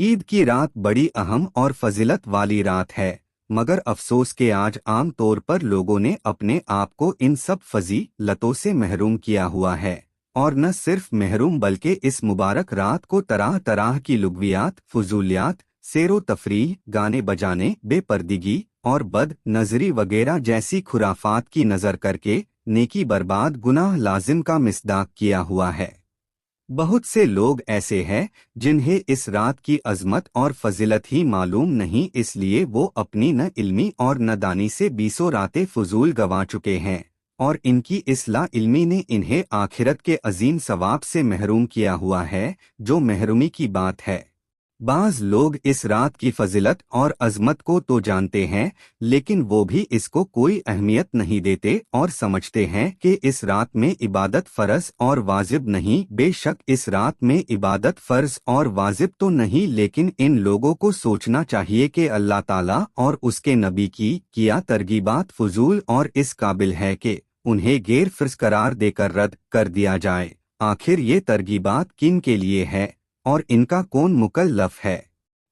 عید کی رات بڑی اہم اور فضیلت والی رات ہے، مگر افسوس کہ آج عام طور پر لوگوں نے اپنے آپ کو ان سب فضیلتوں سے محروم کیا ہوا ہے، اور نہ صرف محروم بلکہ اس مبارک رات کو طرح طرح کی لغویات، فضولیات، سیر و تفریح، گانے بجانے، بے پردگی اور بد نظری وغیرہ جیسی خرافات کی نظر کر کے نیکی برباد گناہ لازم کا مصداق کیا ہوا ہے۔ بہت سے لوگ ایسے ہیں جنہیں اس رات کی عظمت اور فضیلت ہی معلوم نہیں، اس لیے وہ اپنی نہ علمی اور نہ دانی سے بیسوں راتیں فضول گنوا چکے ہیں، اور ان کی اصلاح علمی نے انہیں آخرت کے عظیم ثواب سے محروم کیا ہوا ہے، جو محرومی کی بات ہے۔ بعض لوگ اس رات کی فضیلت اور عظمت کو تو جانتے ہیں، لیکن وہ بھی اس کو کوئی اہمیت نہیں دیتے اور سمجھتے ہیں کہ اس رات میں عبادت فرض اور واجب نہیں۔ بے شک اس رات میں عبادت فرض اور واجب تو نہیں، لیکن ان لوگوں کو سوچنا چاہیے کہ اللہ تعالیٰ اور اس کے نبی کی کیا ترغیبات فضول اور اس قابل ہے کہ انہیں غیر فرض قرار دے کر رد کر دیا جائے۔ آخر یہ ترغیبات کن کے لیے ہے اور ان کا کون مکلف ہے؟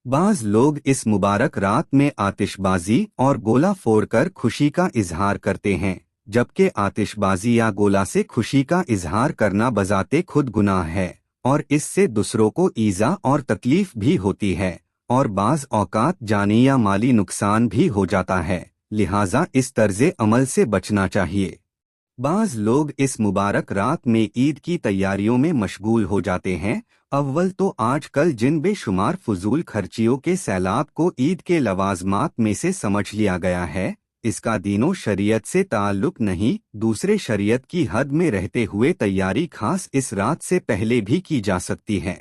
بعض لوگ اس مبارک رات میں آتش بازی اور گولہ پھوڑ کر خوشی کا اظہار کرتے ہیں، جبکہ آتش بازی یا گولہ سے خوشی کا اظہار کرنا بذات خود گناہ ہے، اور اس سے دوسروں کو ایذا اور تکلیف بھی ہوتی ہے، اور بعض اوقات جانی یا مالی نقصان بھی ہو جاتا ہے، لہٰذا اس طرز عمل سے بچنا چاہیے۔ بعض لوگ اس مبارک رات میں عید کی تیاریوں میں مشغول ہو جاتے ہیں۔ اول تو آج کل جن بے شمار فضول خرچیوں کے سیلاب کو عید کے لوازمات میں سے سمجھ لیا گیا ہے، اس کا دین و شریعت سے تعلق نہیں، دوسرے شریعت کی حد میں رہتے ہوئے تیاری خاص اس رات سے پہلے بھی کی جا سکتی ہے۔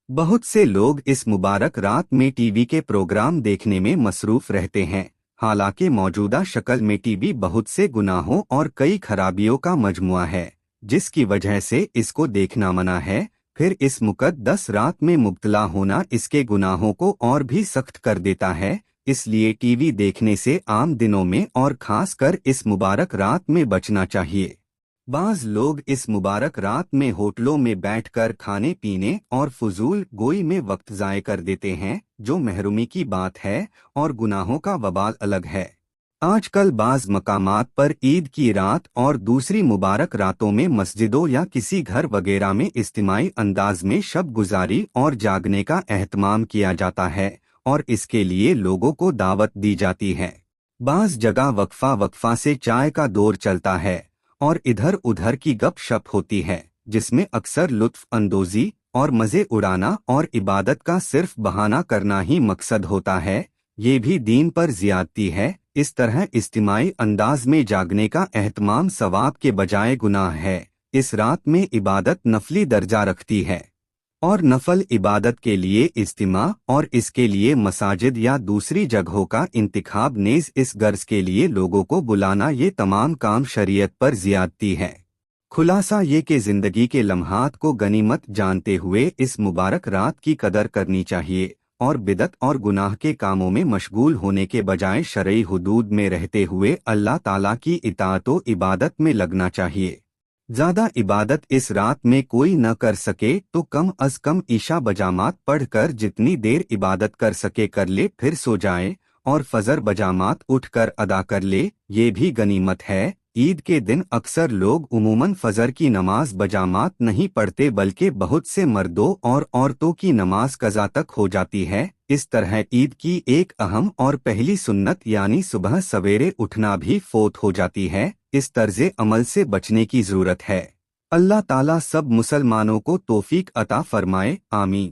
بہت سے لوگ اس مبارک رات میں ٹی وی کے پروگرام دیکھنے میں مصروف رہتے ہیں، حالانکہ موجودہ شکل میں ٹی وی بہت سے گناہوں اور کئی خرابیوں کا مجموعہ ہے، جس کی وجہ سے اس کو دیکھنا منع ہے۔ پھر اس مقدس رات میں مبتلا ہونا اس کے گناہوں کو اور بھی سخت کر دیتا ہے، اس لیے ٹی وی دیکھنے سے عام دنوں میں اور خاص کر اس مبارک رات میں بچنا چاہیے۔ بعض لوگ اس مبارک رات میں ہوٹلوں میں بیٹھ کر کھانے پینے اور فضول گوئی میں وقت ضائع کر دیتے ہیں، جو محرومی کی بات ہے اور گناہوں کا وبال الگ ہے۔ آج کل بعض مقامات پر عید کی رات اور دوسری مبارک راتوں میں مسجدوں یا کسی گھر وغیرہ میں اجتماعی انداز میں شب گزاری اور جاگنے کا اہتمام کیا جاتا ہے، اور اس کے لیے لوگوں کو دعوت دی جاتی ہے۔ بعض جگہ وقفہ وقفہ سے چائے کا دور چلتا ہے اور ادھر ادھر کی گپ شپ ہوتی ہے، جس میں اکثر لطف اندوزی اور مزے اڑانا اور عبادت کا صرف بہانہ کرنا ہی مقصد ہوتا ہے۔ یہ بھی دین پر زیادتی ہے۔ اس طرح اجتماعی انداز میں جاگنے کا اہتمام ثواب کے بجائے گناہ ہے۔ اس رات میں عبادت نفلی درجہ رکھتی ہے، اور نفل عبادت کے لیے اجتماع اور اس کے لیے مساجد یا دوسری جگہوں کا انتخاب نیز اس غرض کے لیے لوگوں کو بلانا، یہ تمام کام شریعت پر زیادتی ہے۔ خلاصہ یہ کہ زندگی کے لمحات کو غنیمت جانتے ہوئے اس مبارک رات کی قدر کرنی چاہیے، اور بدعت اور گناہ کے کاموں میں مشغول ہونے کے بجائے شرعی حدود میں رہتے ہوئے اللہ تعالیٰ کی اطاعت و عبادت میں لگنا چاہیے۔ زیادہ عبادت اس رات میں کوئی نہ کر سکے تو کم از کم عشاء بجامات پڑھ کر جتنی دیر عبادت کر سکے کر لے، پھر سو جائے، اور فجر بجامات اٹھ کر ادا کر لے، یہ بھی غنیمت ہے۔ عید کے دن اکثر لوگ عموماً فجر کی نماز بجامات نہیں پڑھتے، بلکہ بہت سے مردوں اور عورتوں کی نماز قضا تک ہو جاتی ہے۔ اس طرح عید کی ایک اہم اور پہلی سنت یعنی صبح سویرے اٹھنا بھی فوت ہو جاتی ہے۔ اس طرز عمل سے بچنے کی ضرورت ہے۔ اللہ تعالیٰ سب مسلمانوں کو توفیق عطا فرمائے، آمین۔